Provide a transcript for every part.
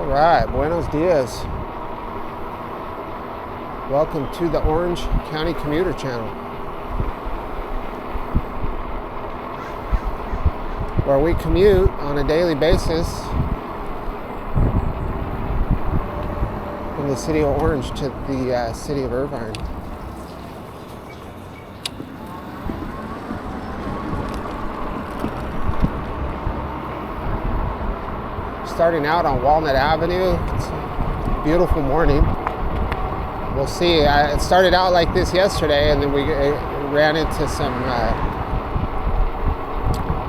right, buenos dias. Welcome to the Orange County Commuter Channel, where we commute on a daily basis from the city of Orange to the city of Irvine. Starting out on Walnut Avenue. It's a beautiful morning. We'll see. It started out like this yesterday, and then we ran into some,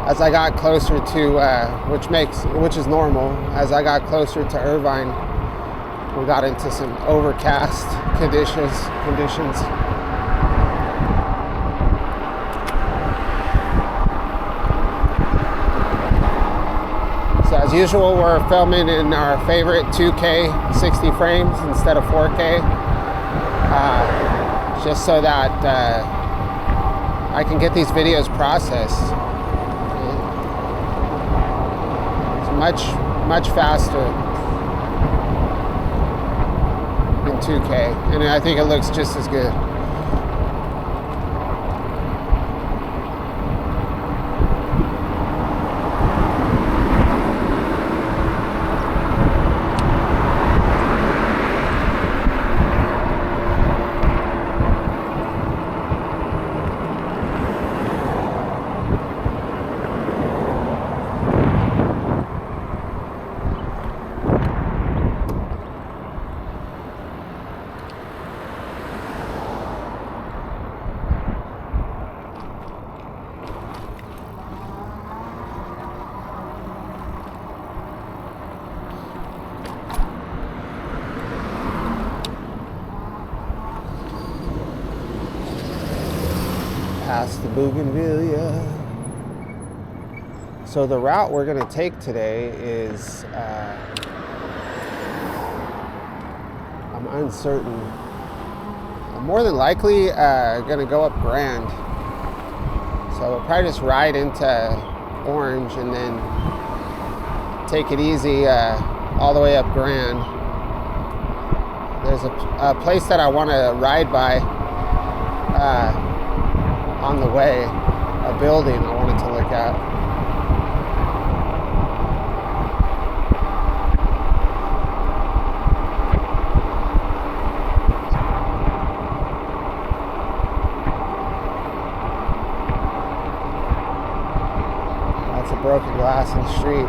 as I got closer to, which is normal, as I got closer to Irvine, we got into some overcast conditions. So as usual, we're filming in our favorite 2K 60 frames instead of 4K, just so that I can get these videos processed. It's much faster in 2K, and I think it looks just as good. Past the Bougainvillea. So the route we're going to take today is, I'm uncertain. I'm more than likely going to go up Grand. So we'll probably just ride into Orange and then take it easy all the way up Grand. There's a place that I want to ride by on the way, a building I wanted to look at. Lots of broken glass in the street.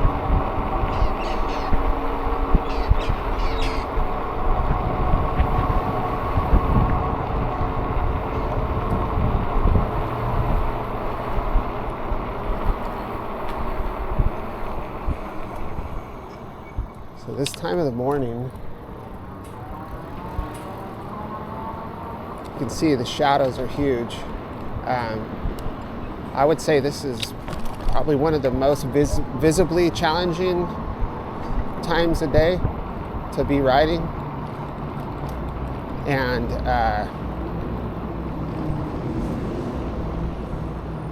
So this time of the morning, you can see the shadows are huge. I would say this is probably one of the most visibly challenging times a day to be riding. And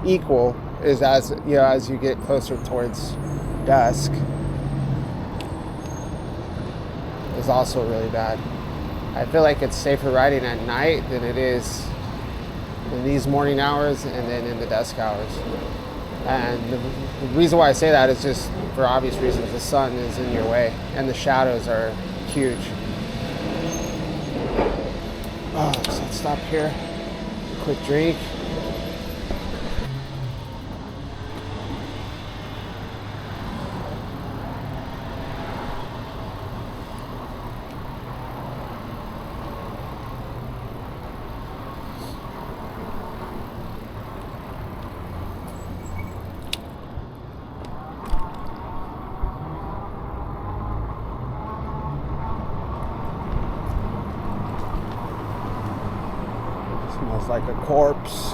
equal is as you get closer towards dusk. Is also really bad. I feel like it's safer riding at night than it is in these morning hours and then in the dusk hours. And the reason why I say that is just for obvious reasons. The sun is in your way and the shadows are huge. Oh, so let's stop here. Quick drink. Smells like a corpse.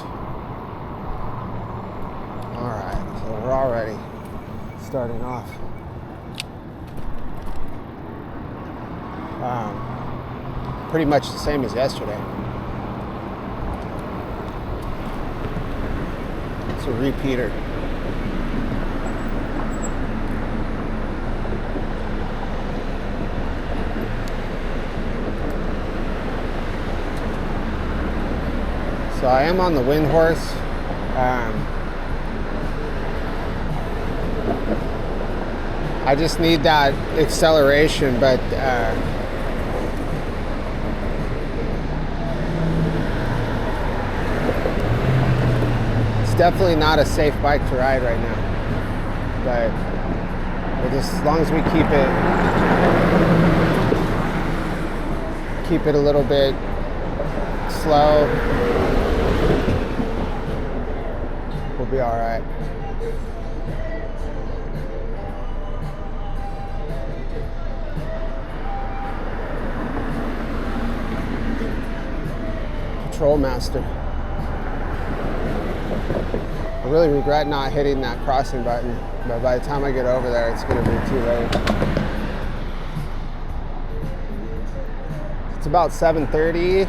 Alright, so we're already starting off. Pretty much the same as yesterday. It's a repeater. So I am on the wind horse. I just need that acceleration, but it's definitely not a safe bike to ride right now. But just as long as we keep it a little bit slow, we'll be all right. Patrol Master. I really regret not hitting that crossing button, but by the time I get over there, it's going to be too late. It's about 7:30.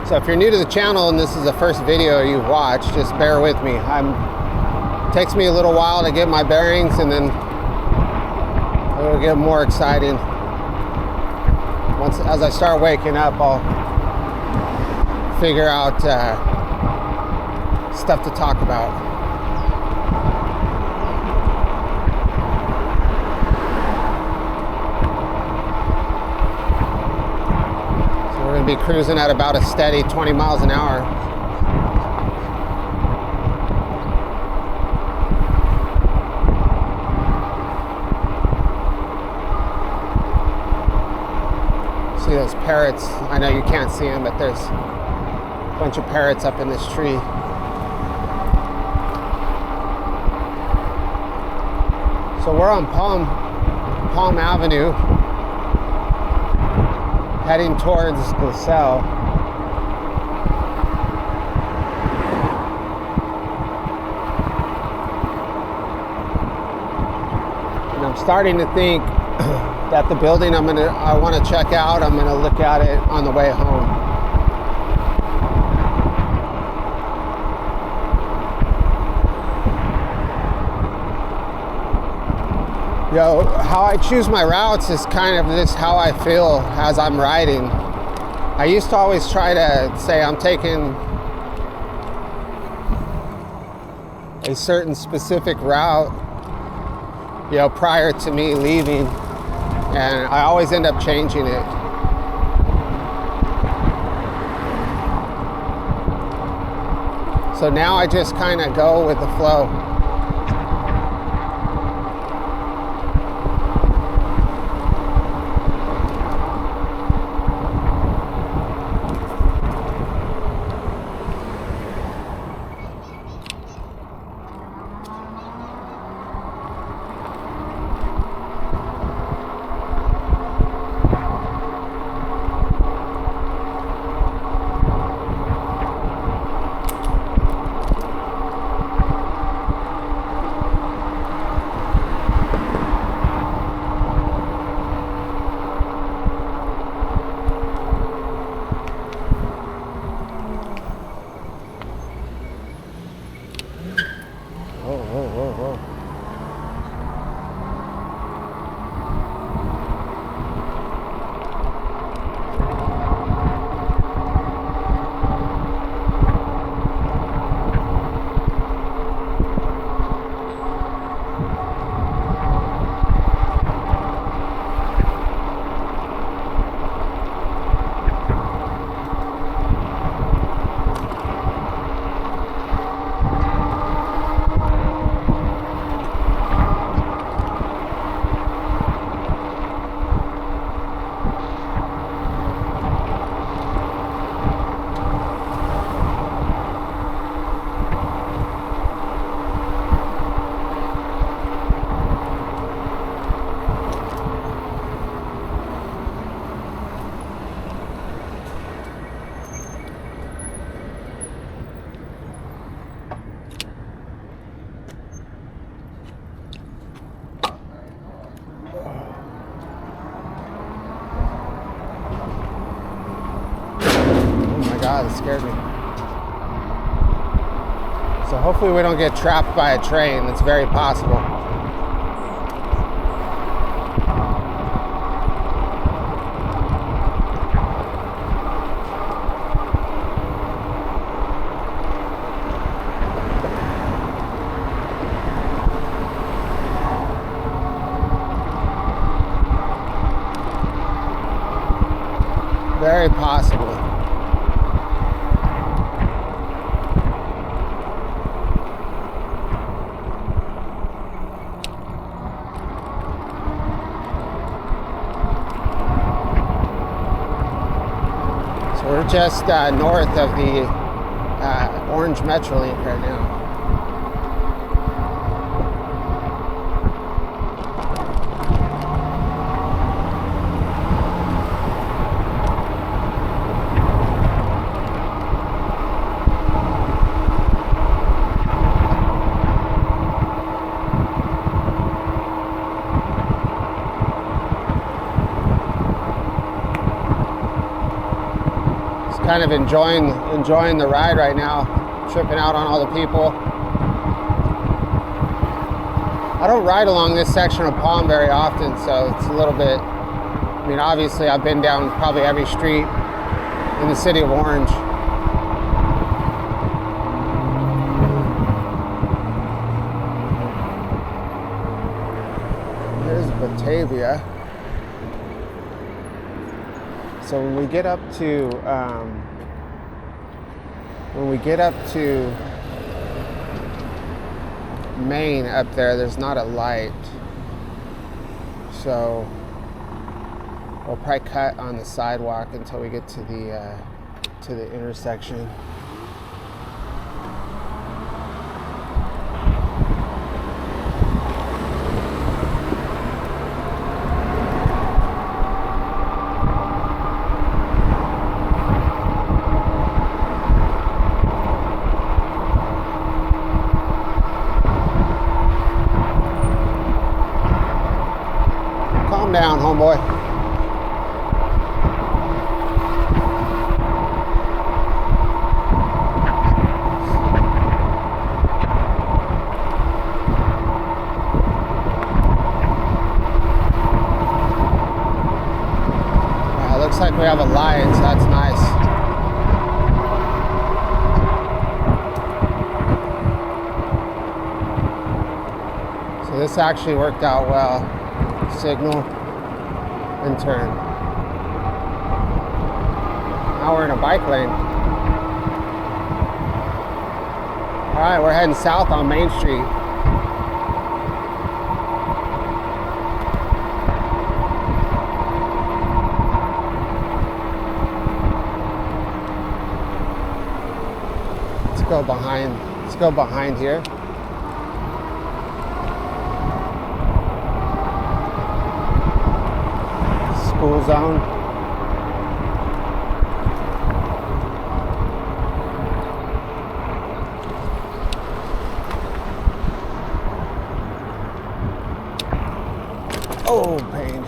So if you're new to the channel and this is the first video you've watched, just bear with me. It takes me a little while to get my bearings, and then it'll get more exciting. As I start waking up, I'll figure out stuff to talk about. Be cruising at about a steady 20 miles an hour. See those parrots? I know you can't see them, but there's a bunch of parrots up in this tree. So we're on Palm Avenue, heading towards the cell. And I'm starting to think that the building I want to check out, I'm going to look at it on the way home. How I choose my routes is kind of this how I feel as I'm riding. I used to always try to say I'm taking a certain specific route, prior to me leaving, and I always end up changing it. So now I just kind of go with the flow. God, it scared me. So hopefully we don't get trapped by a train. It's very possible. Very possible. So we're just north of the Orange Metrolink right now. Kind of enjoying the ride right now, tripping out on all the people. I don't ride along this section of Palm very often, so it's a little bit, I mean, obviously I've been down probably every street in the city of Orange. Here's Batavia. So when we get up to Maine up there, there's not a light. So we'll probably cut on the sidewalk until we get to the intersection. Down, homeboy. Looks like we have a light, so that's nice. So this actually worked out well. Signal and turn. Now we're in a bike lane. All right, we're heading south on Main Street. Let's go behind here. School zone. Oh, pain.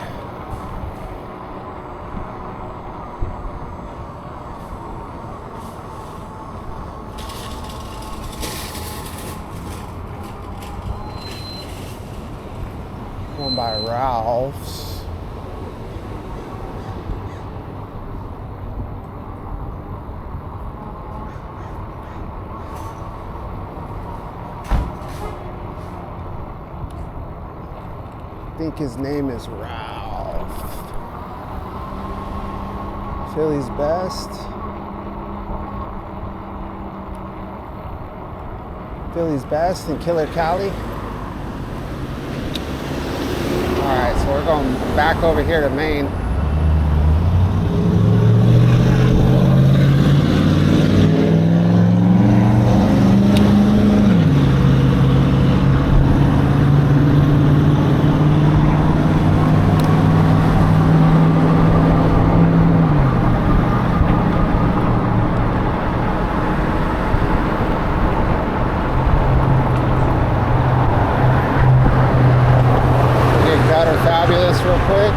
Going by Ralph's. I think his name is Ralph. Philly's Best. Philly's Best and Killer Cali. Alright, so we're going back over here to Maine. Fabulous real quick.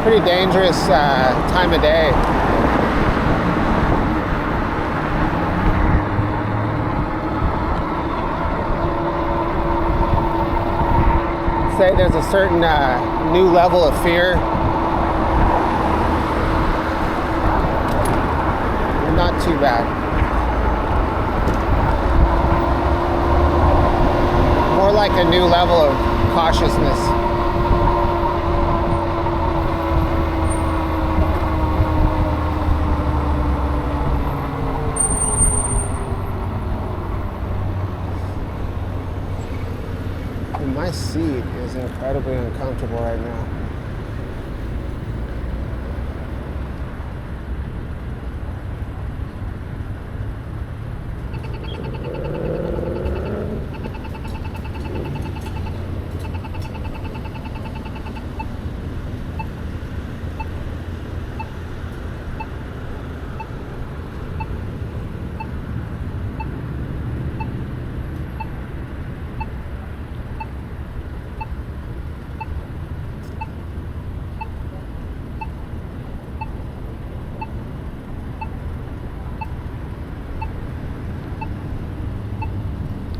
pretty dangerous time of day. Say there's a certain new level of fear. Not too bad. More like a new level of cautiousness. And my seat is incredibly uncomfortable right now.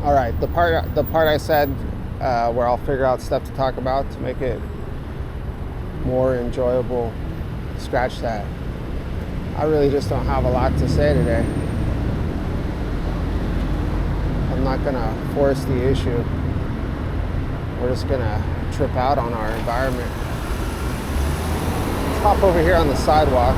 All right, the part I said where I'll figure out stuff to talk about to make it more enjoyable, scratch that. I really just don't have a lot to say today. I'm not gonna force the issue. We're just gonna trip out on our environment. Let's hop over here on the sidewalk.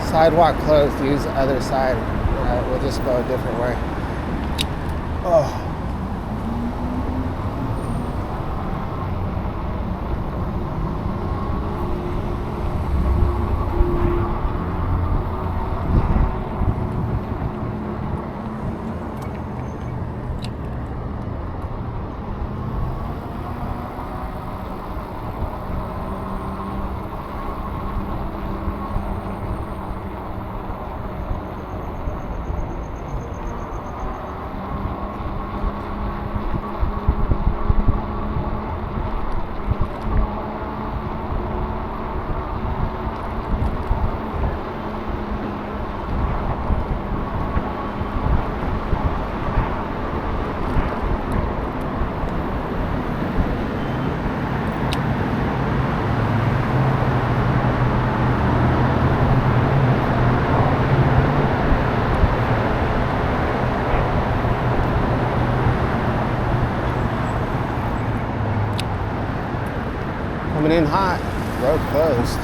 Sidewalk closed, use the other side. We'll just go a different way. Oh. Coming in hot, road closed.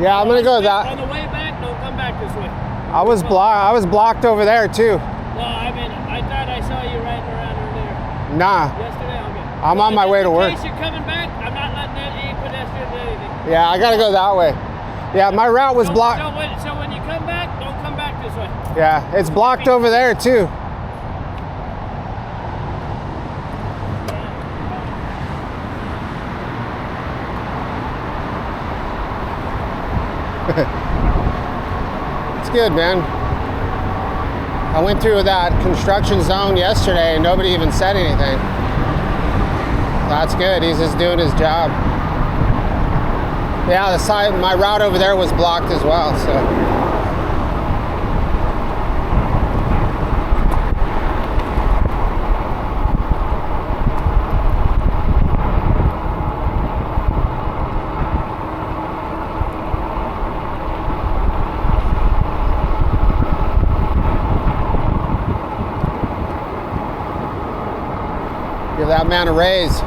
Yeah, I'm gonna go that. On the way back, don't come back this way. I was blocked over there too. No, I mean, I thought I saw you riding around over there. Nah. Yesterday, okay. I'm on my way to work. In case you're coming back, I'm not letting that ain't put that shit to anything. Yeah, I gotta go that way. Yeah, my route was blocked. So when you come back, don't come back this way. Yeah, it's blocked over there too. It's good, man. I went through that construction zone yesterday and nobody even said anything. That's good. He's just doing his job. Yeah, the side, my route over there was blocked as well, so. that man a raise.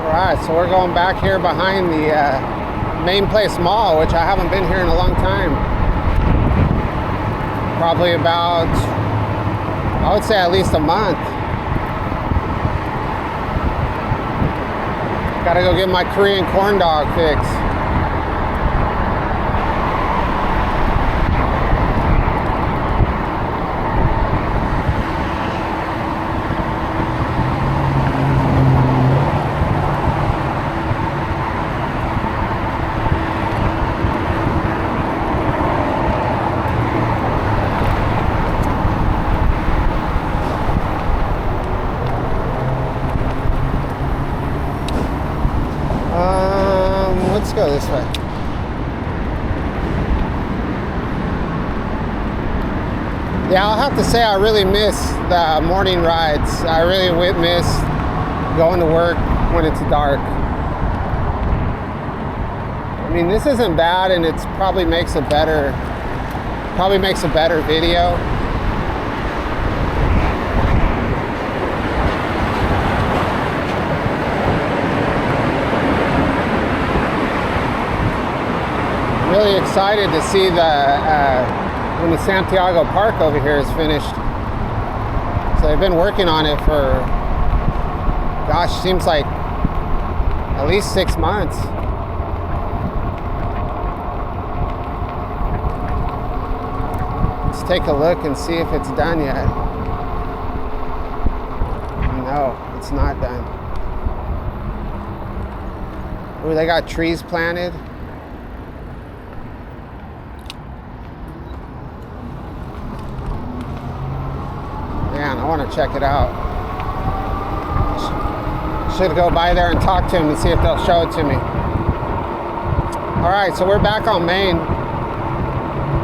Alright, so we're going back here behind the Main Place Mall, which I haven't been here in a long time. Probably about, I would say at least a month. Gotta go get my Korean corn dog fix. Let's go this way. Yeah, I'll have to say I really miss the morning rides. I really miss going to work when it's dark. I mean, this isn't bad, and it's probably makes a better video. Really excited to see when the Santiago Park over here is finished. So they've been working on it for, gosh, seems like at least 6 months. Let's take a look and see if it's done yet. No, it's not done. Ooh, they got trees planted. Man, I want to check it out. Should go by there and talk to them and see if they'll show it to me. All right, so we're back on Main.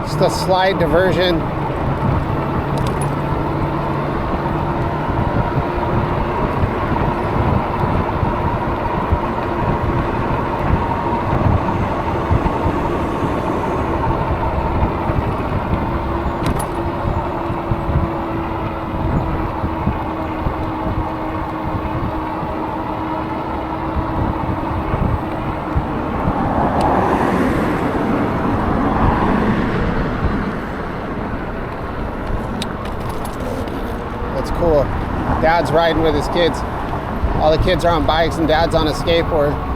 Just a slight diversion. That's cool. Dad's riding with his kids. All the kids are on bikes and Dad's on a skateboard.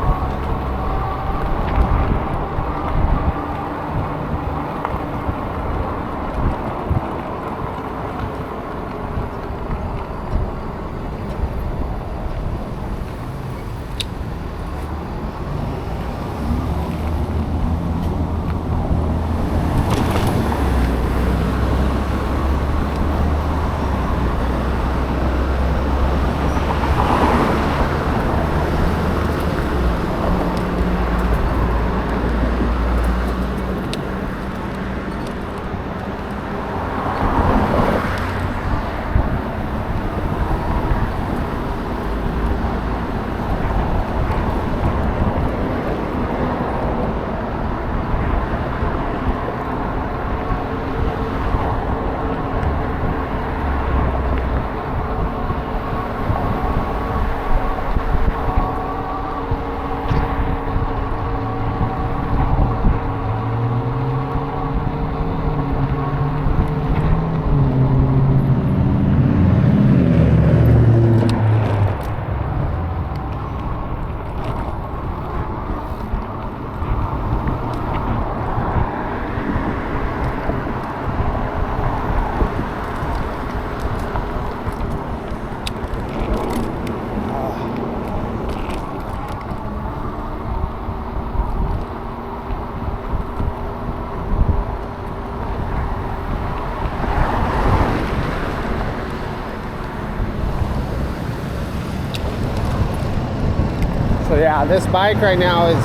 So yeah, this bike right now is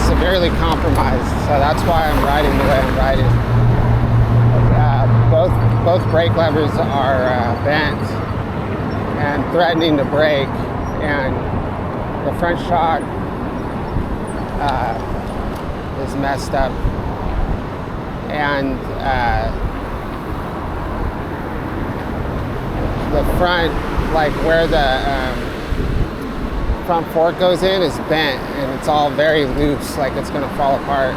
severely compromised, so that's why I'm riding the way I'm riding. Both brake levers are bent and threatening to break, and the front shock is messed up, and the front, like where the front fork goes in, is bent, and it's all very loose, like it's gonna fall apart.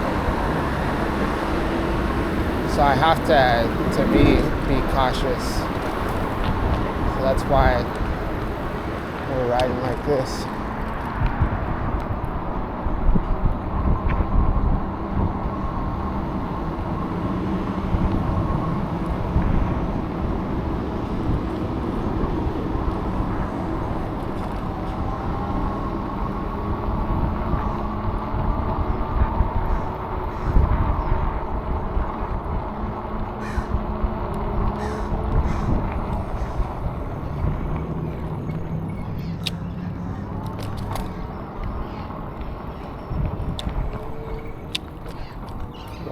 So I have to be cautious. So that's why we're riding like this.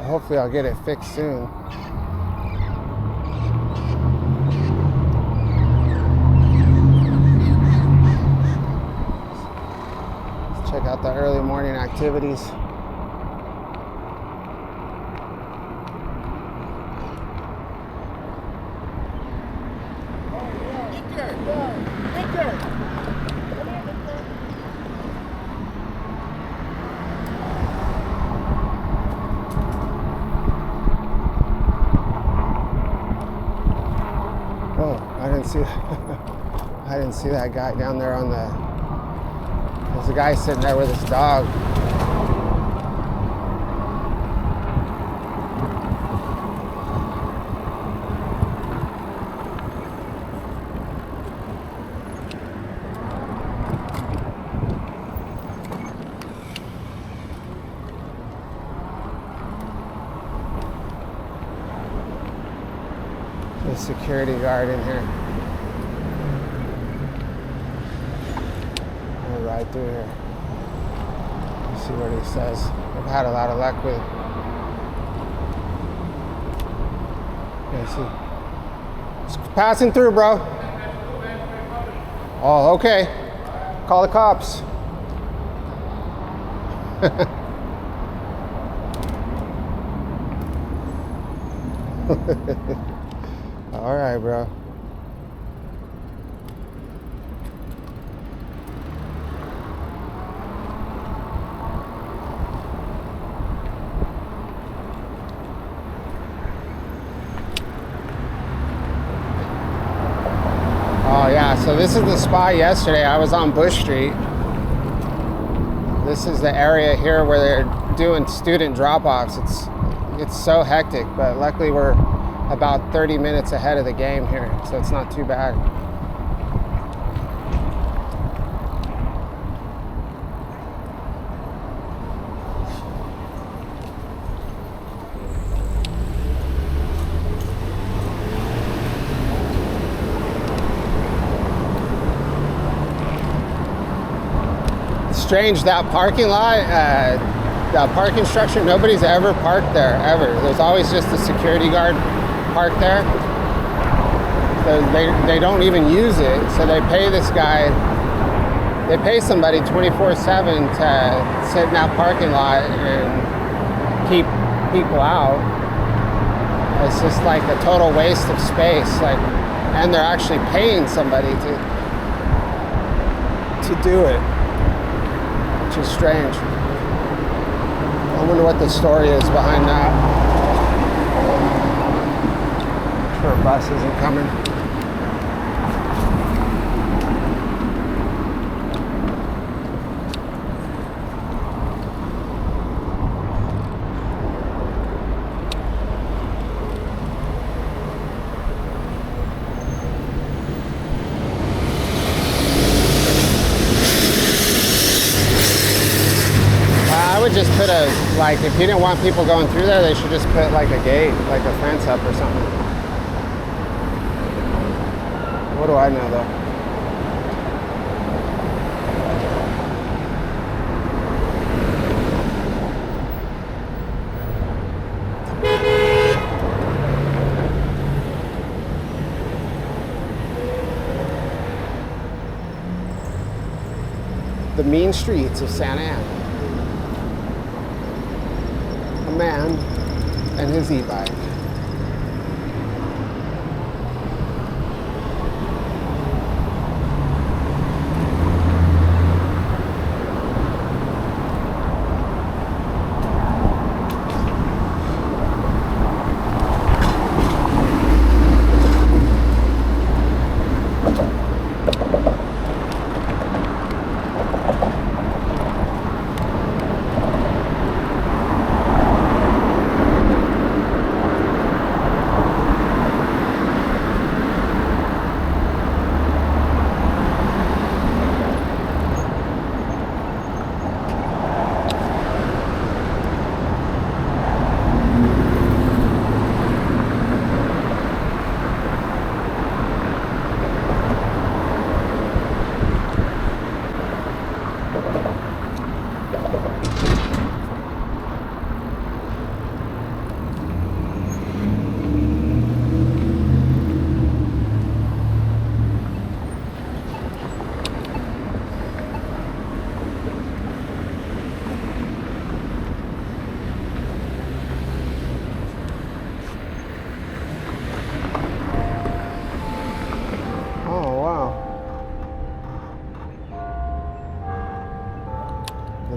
Hopefully I'll get it fixed soon. Let's check out the early morning activities. I didn't see that guy down there on the... There's a guy sitting there with his dog. There's a security guard in here. Right through here. Let's see what he says. I've had a lot of luck with. Let's see. Just passing through, bro. Oh, okay. Call the cops. All right, bro. Oh yeah, so this is the spot yesterday. I was on Bush Street. This is the area here where they're doing student drop-offs. It's so hectic, but luckily we're about 30 minutes ahead of the game here, so it's not too bad. Strange, that parking lot, that parking structure, nobody's ever parked there, ever. There's always just a security guard parked there. So they don't even use it, so they pay this guy, they pay somebody 24/7 to sit in that parking lot and keep people out. It's just like a total waste of space, like, and they're actually paying somebody to do it. Which is strange. I wonder what the story is behind that. I'm sure a bus isn't coming. I would just put a, like, if you didn't want people going through there, they should just put like a gate, like a fence up or something. What do I know though? The mean streets of Santa Ana. man and his e-bike.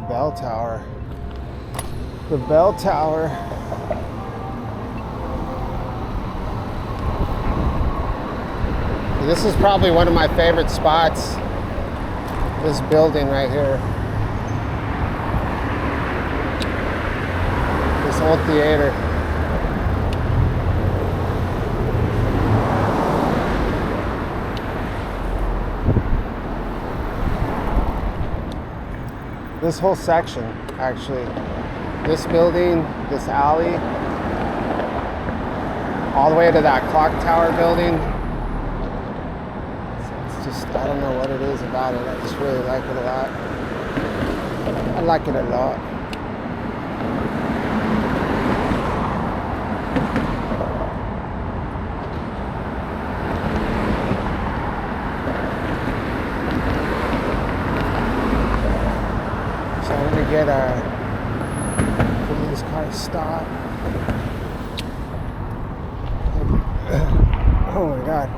Bell tower. The bell tower. This is probably one of my favorite spots. This building right here. This old theater. This whole section, actually. This building, this alley, all the way to that clock tower building. It's just, I don't know what it is about it. I just really like it a lot. I like it a lot. Get a police car stop. Oh my God.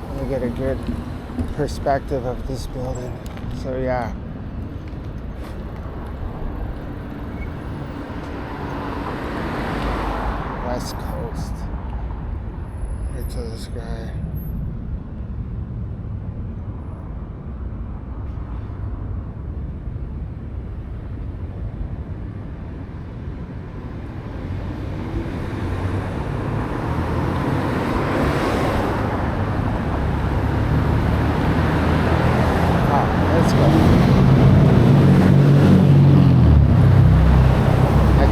Let me get a good perspective of this building. So yeah. West Coast. Right to this guy.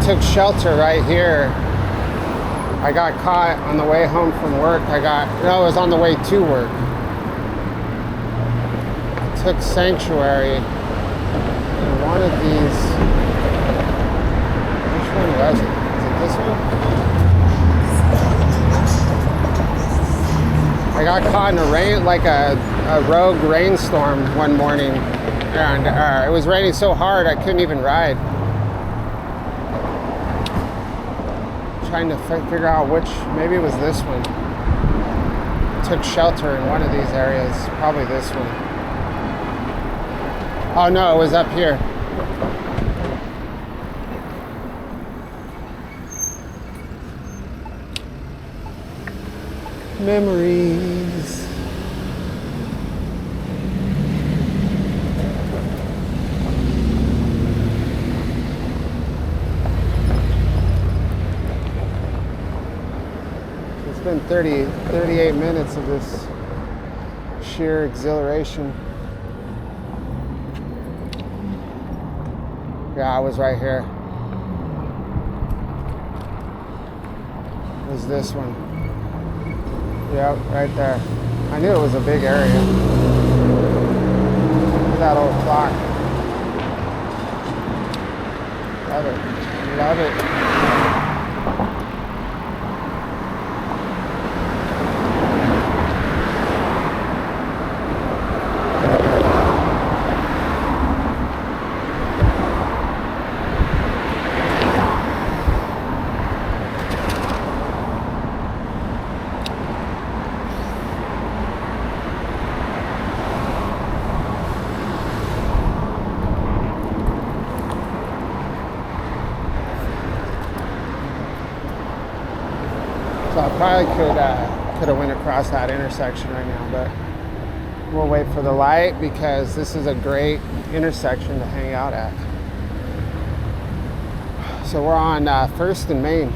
Took shelter right here. I got caught on the way home from work. It was on the way to work. I took sanctuary in one of these. Which one was it? Is it this one? I got caught in a rain, like a rogue rainstorm one morning. And it was raining so hard I couldn't even ride. Trying to figure out which, maybe it was this one. Took shelter in one of these areas, probably this one. Oh no, it was up here. Memories. It's been 38 minutes of this sheer exhilaration. Yeah, I was right here. It was this one. Yep, right there. I knew it was a big area. Look at that old clock. Love it. Love it. probably could have went across that intersection right now, but we'll wait for the light because this is a great intersection to hang out at. So we're on 1st and Main.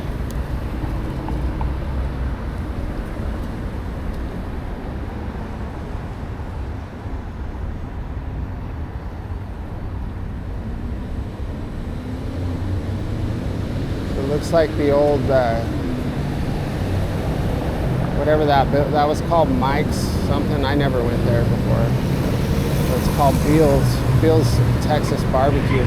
So it looks like the old whatever that was called, Mike's something. I never went there before. It's called Beal's Texas Barbecue.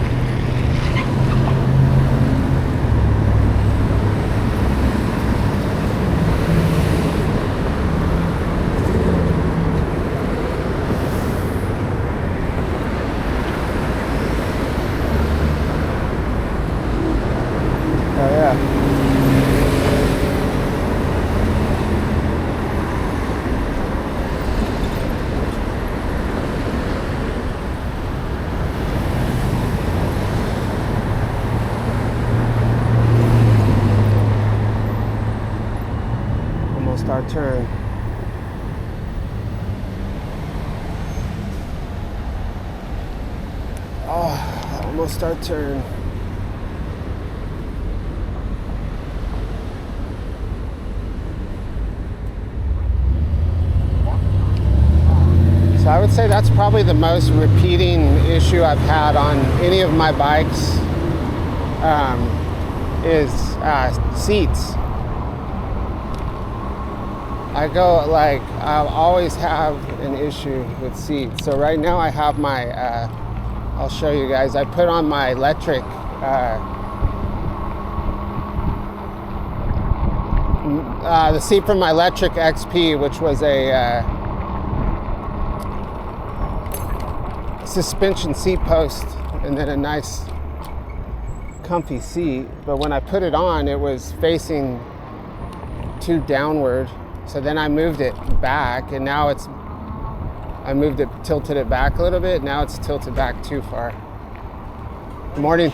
Oh yeah. Our turn. Oh, almost our turn. So I would say that's probably the most repeating issue I've had on any of my bikes, is seats. I always have an issue with seats. So right now I have my, I'll show you guys, I put on my electric, the seat from my electric XP, which was a suspension seat post, and then a nice comfy seat. But when I put it on, it was facing too downward. So then I moved it back, and now tilted it back a little bit. Now it's tilted back too far. Good morning.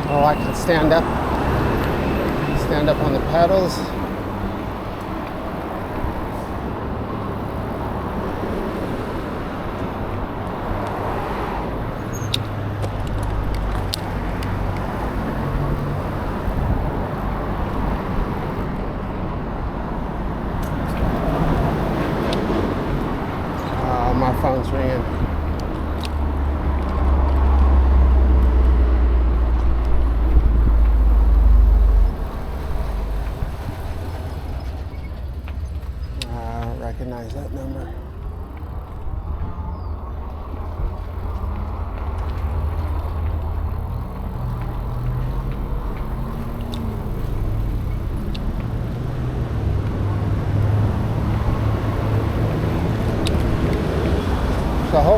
Oh, I can stand up on the pedals. My phone's ringing.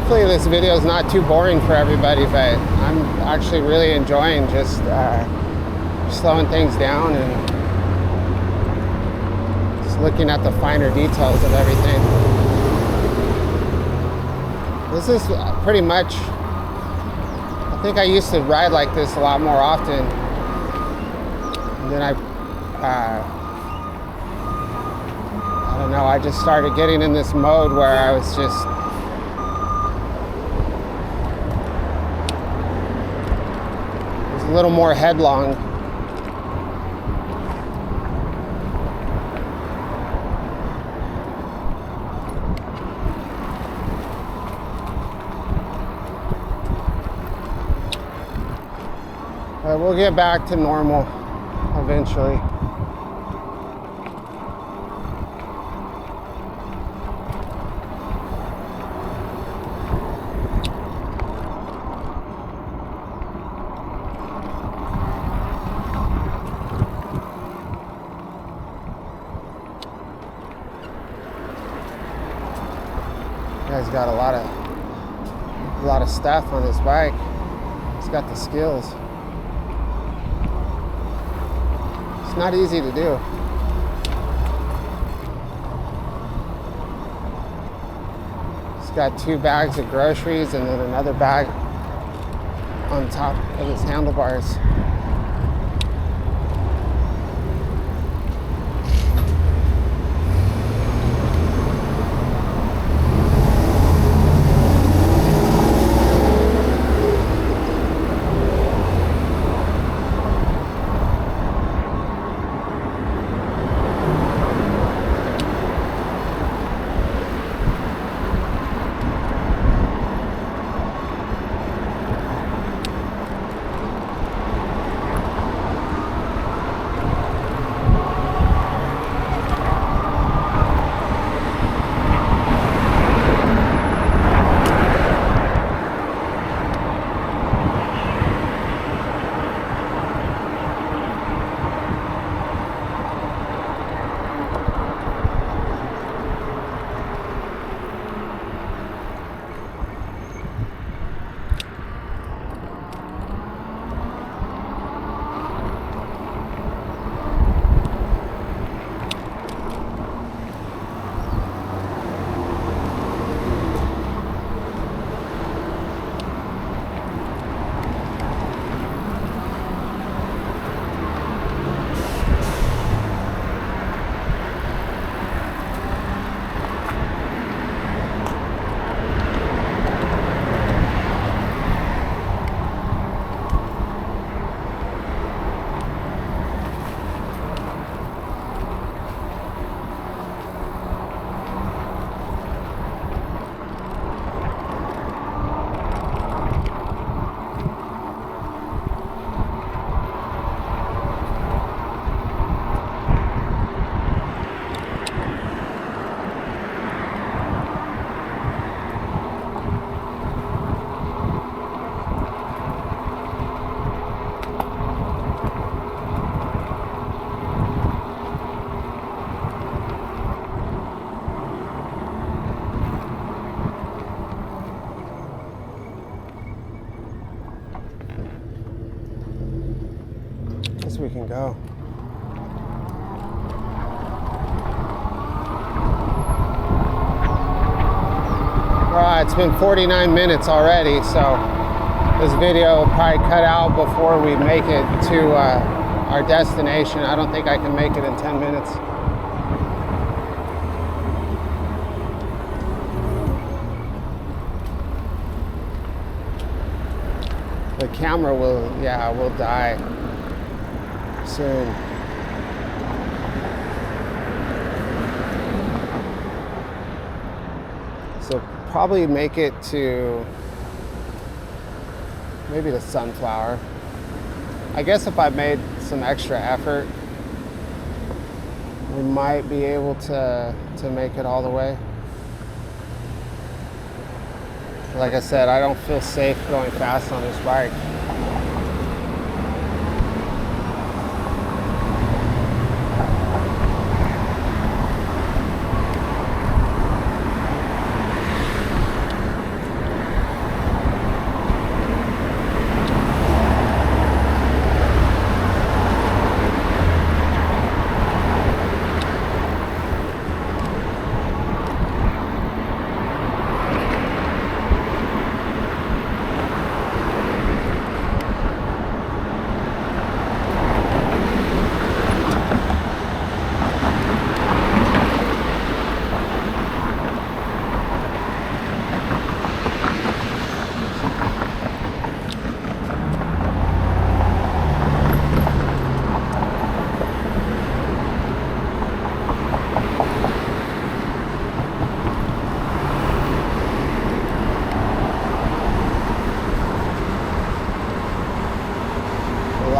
hopefully this video is not too boring for everybody, but I'm actually really enjoying just slowing things down and just looking at the finer details of everything. This is pretty much, I think I used to ride like this a lot more often, and then I don't know, I just started getting in this mode where I was just a little more headlong. But we'll get back to normal eventually. Guy's got a lot of stuff on his bike. He's got the skills. It's not easy to do. He's got 2 bags of groceries and then another bag on top of his handlebars. We can go. Well, it's been 49 minutes already, so this video will probably cut out before we make it to our destination. I don't think I can make it in 10 minutes. The camera will die soon. So probably make it to maybe the Sunflower. I guess if I made some extra effort, we might be able to make it all the way. Like I said, I don't feel safe going fast on this bike.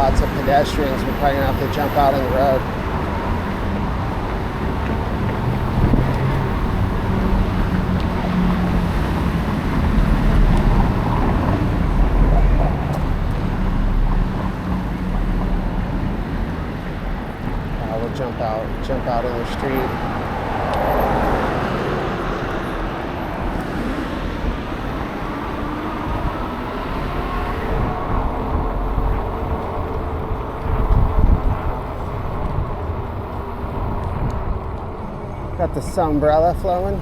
lots of pedestrians. We're probably gonna have to jump out on the road. We'll jump out in the street. Got the sunbrella flowing.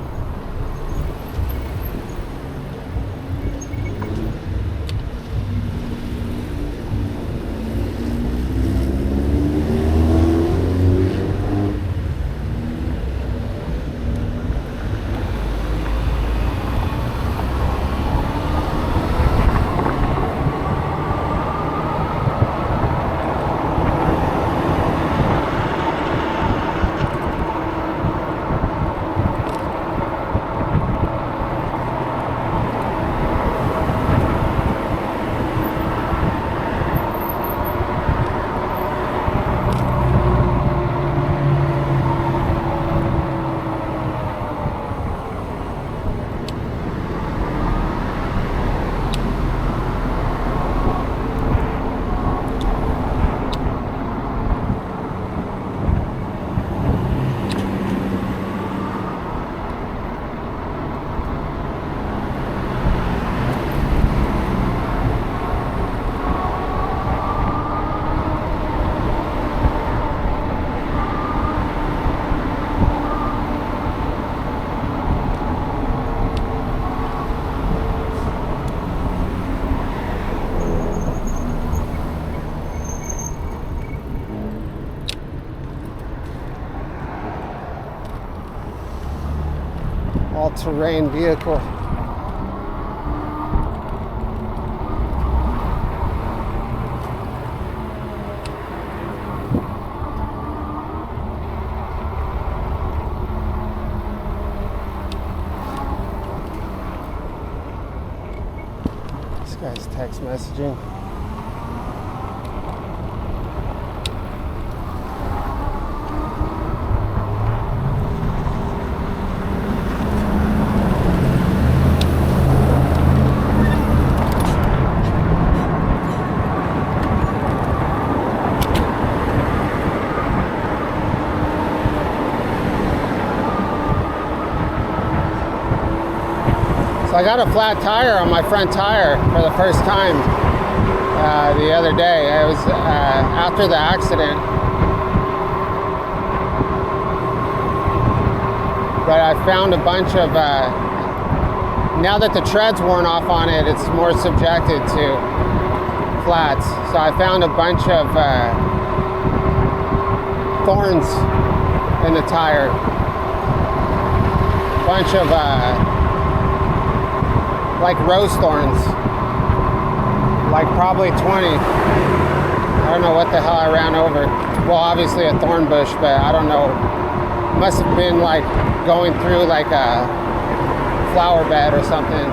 All-terrain vehicle. This guy's text messaging. I got a flat tire on my front tire for the first time the other day. It was after the accident. But I found a bunch of, now that the tread's worn off on it, it's more subjected to flats. So I found a bunch of thorns in the tire. Bunch of like rose thorns, like probably 20. I don't know what the hell I ran over. Well, obviously a thorn bush, but I don't know. Must have been like going through like a flower bed or something.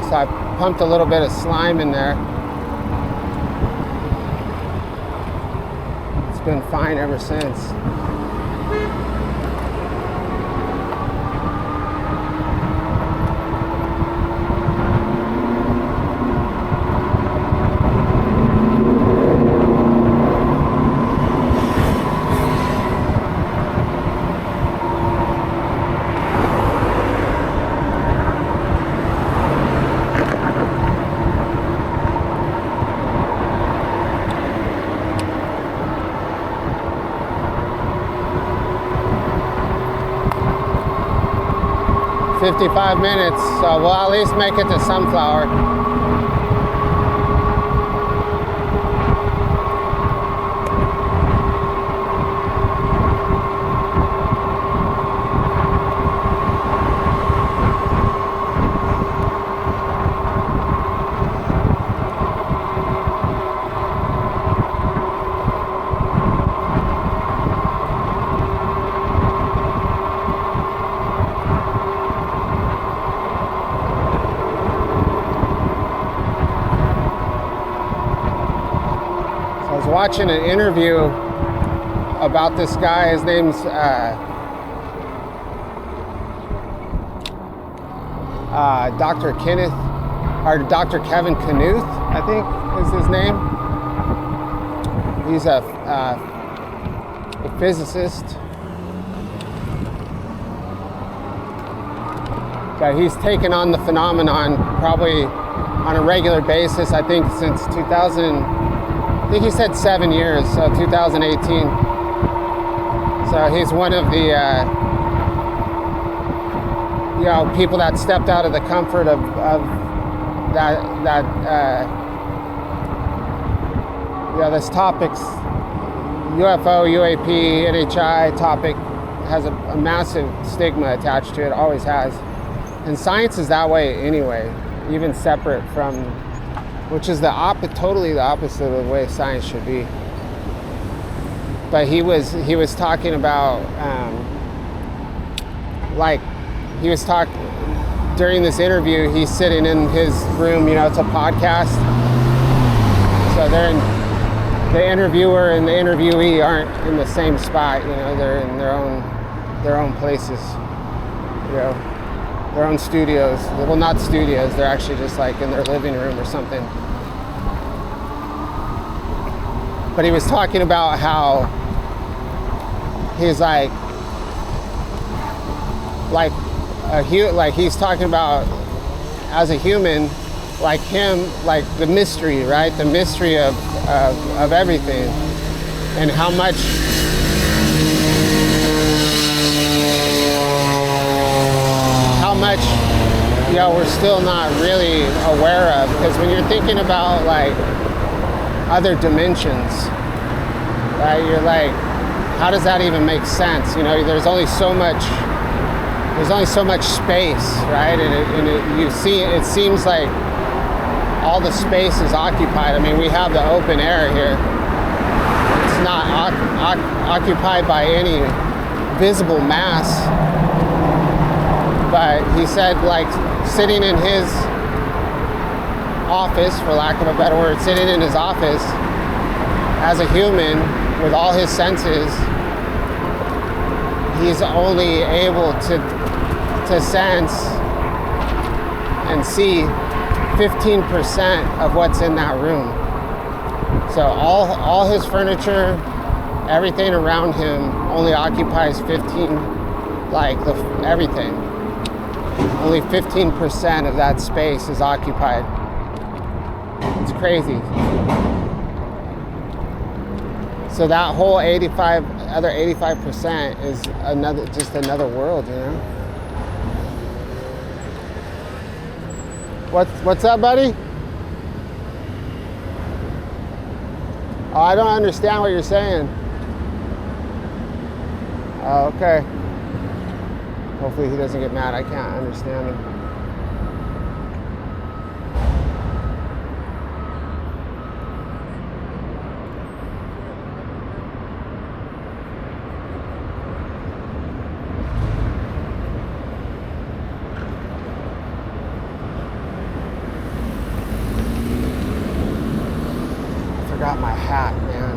So I pumped a little bit of slime in there. It's been fine ever since. "55 minutes, so we'll at least make it to Sunflower." watching an interview about this guy. His name's Dr. Kenneth, or Dr. Kevin Knuth, I think is his name. He's a physicist. But he's taken on the phenomenon probably on a regular basis, I think since 2000, I think he said 7 years, so 2018. So he's one of the people that stepped out of the comfort of that this topic's UFO, UAP, NHI topic has a massive stigma attached to it, always has. And science is that way anyway, even separate from, which is totally the opposite of the way science should be. But he was talking about, during this interview, he's sitting in his room, it's a podcast. So the interviewer and the interviewee aren't in the same spot, they're in their own places, their own studios. Well, not studios, they're actually just like in their living room or something. But he was talking about how he's he's talking about as a human, like him, like the mystery, right? The mystery of everything, and how much we're still not really aware of. Because when you're thinking about like other dimensions, right, you're like, how does that even make sense? There's only so much space, right? And it seems like all the space is occupied. I mean, we have the open air here. It's not occupied by any visible mass. But he said, like, sitting in his office, for lack of a better word, sitting in his office as a human with all his senses, he's only able to sense and see 15% of what's in that room. So all his furniture, everything around him only occupies 15, everything. Only 15% of that space is occupied. It's crazy. So that whole other 85% is another world, What's up, buddy? Oh, I don't understand what you're saying. Oh, okay. Hopefully he doesn't get mad. I can't understand him. Forgot my hat, man.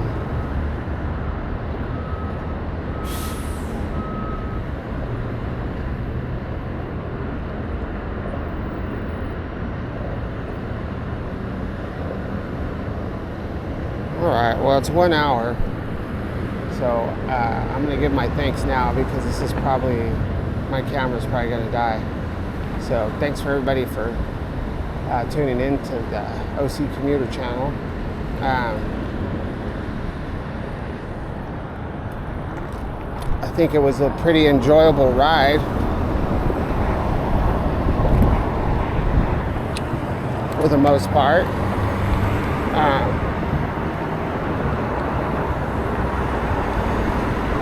All right, well, it's 1 hour. So I'm gonna give my thanks now, because this is my camera's probably gonna die. So thanks for everybody for tuning in to the OC Commuter channel. I think it was a pretty enjoyable ride. For the most part.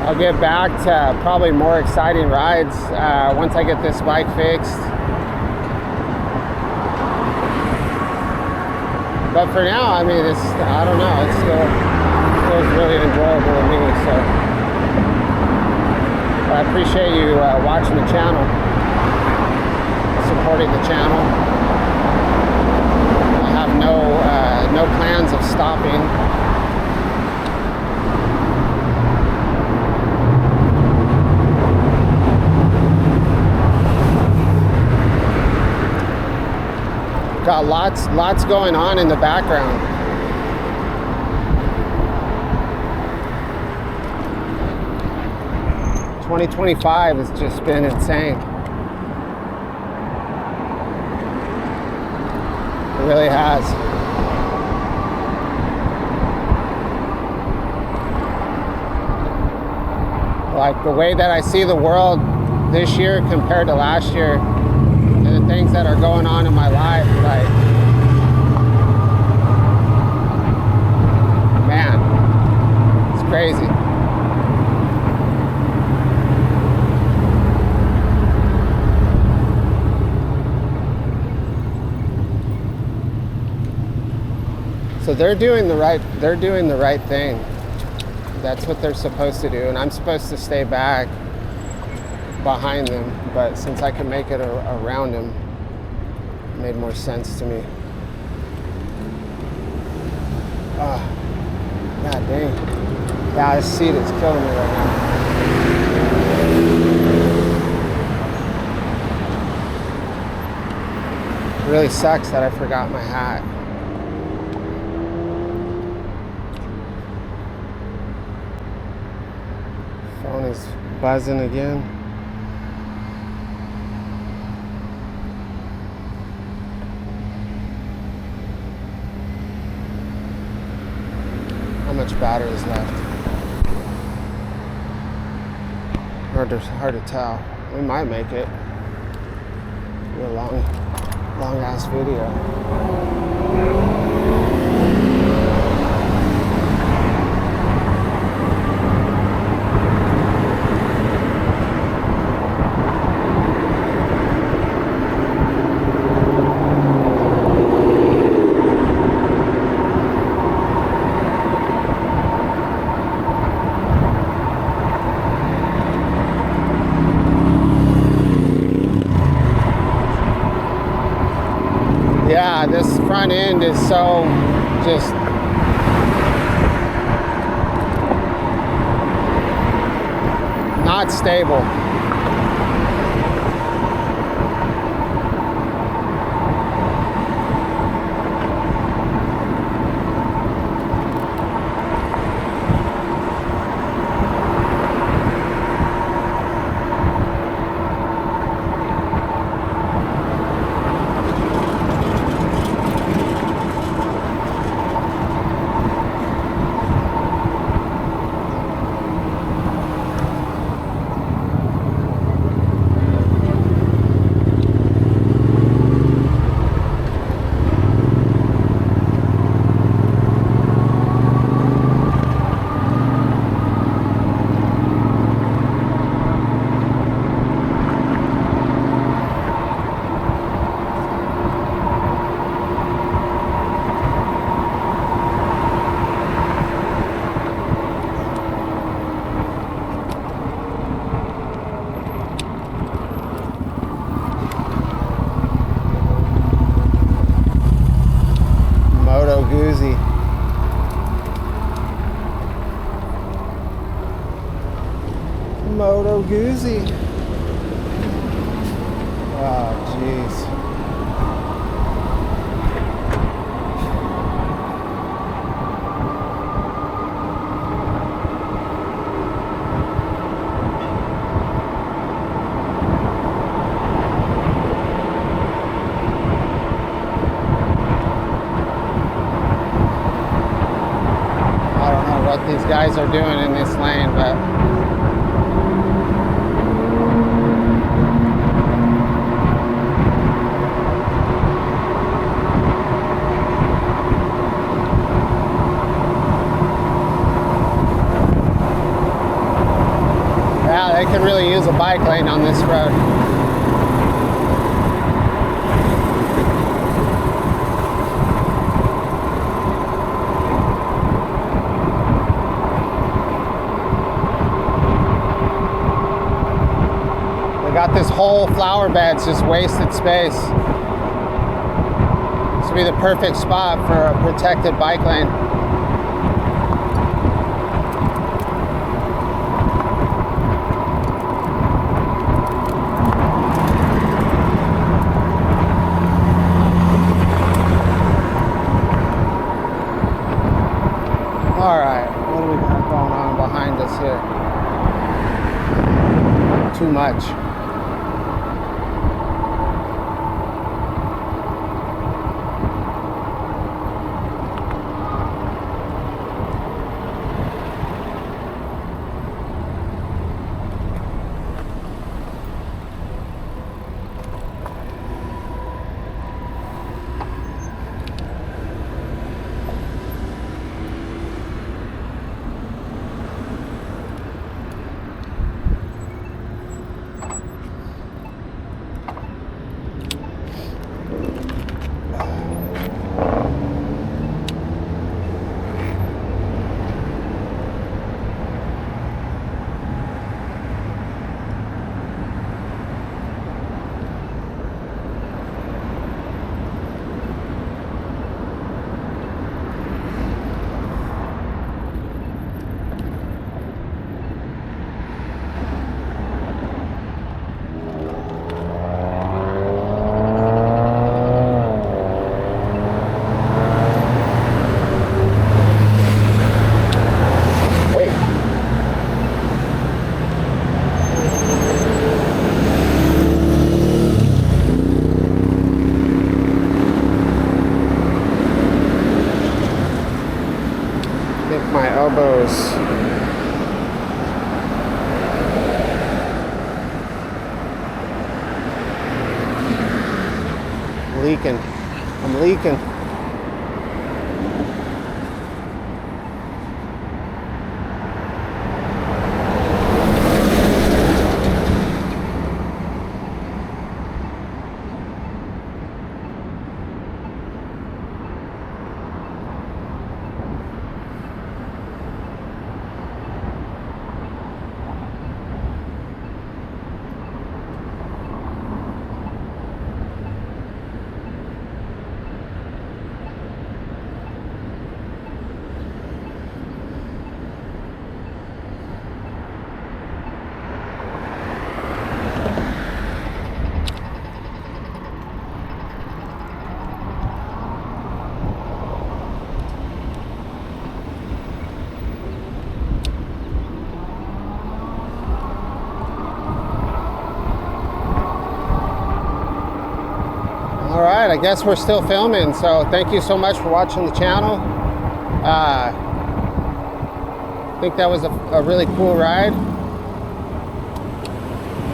I'll get back to probably more exciting rides once I get this bike fixed. But for now, I mean, I don't know, it still feels really enjoyable to me, so. But I appreciate you watching the channel, supporting the channel. I have no plans of stopping. Got lots going on in the background. "2025 has just been insane. It really has. Like the way that I see the world this year compared to last year, and the things that are going on in my life, like, man, it's crazy. So they're doing the right thing. That's what they're supposed to do, and I'm supposed to stay back behind them, but since I can make it around them, it made more sense to me. God dang. Yeah, this seat is killing me right now. It really sucks that I forgot my hat. Phone is buzzing again. How much battery is left? Hard to tell. We might make it. Be a long ass video. Yeah, this front end is so just not stable. Moto Guzzi. Oh, jeez. I don't know what these guys are doing in this lane, but they could really use a bike lane on this road. They got this whole flower bed, it's just wasted space. This would be the perfect spot for a protected bike lane. too much. My elbows leaking. I'm leaking. All right, I guess we're still filming, so thank you so much for watching the channel. I think that was a really cool ride.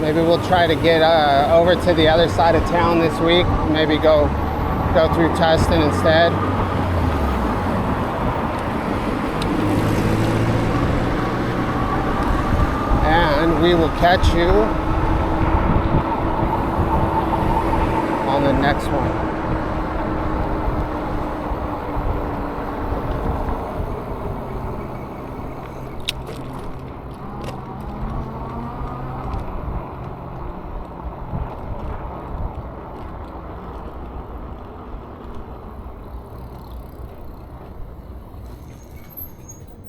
Maybe we'll try to get over to the other side of town this week. Maybe go through Tustin instead. And we will catch you on the next one.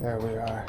There we are.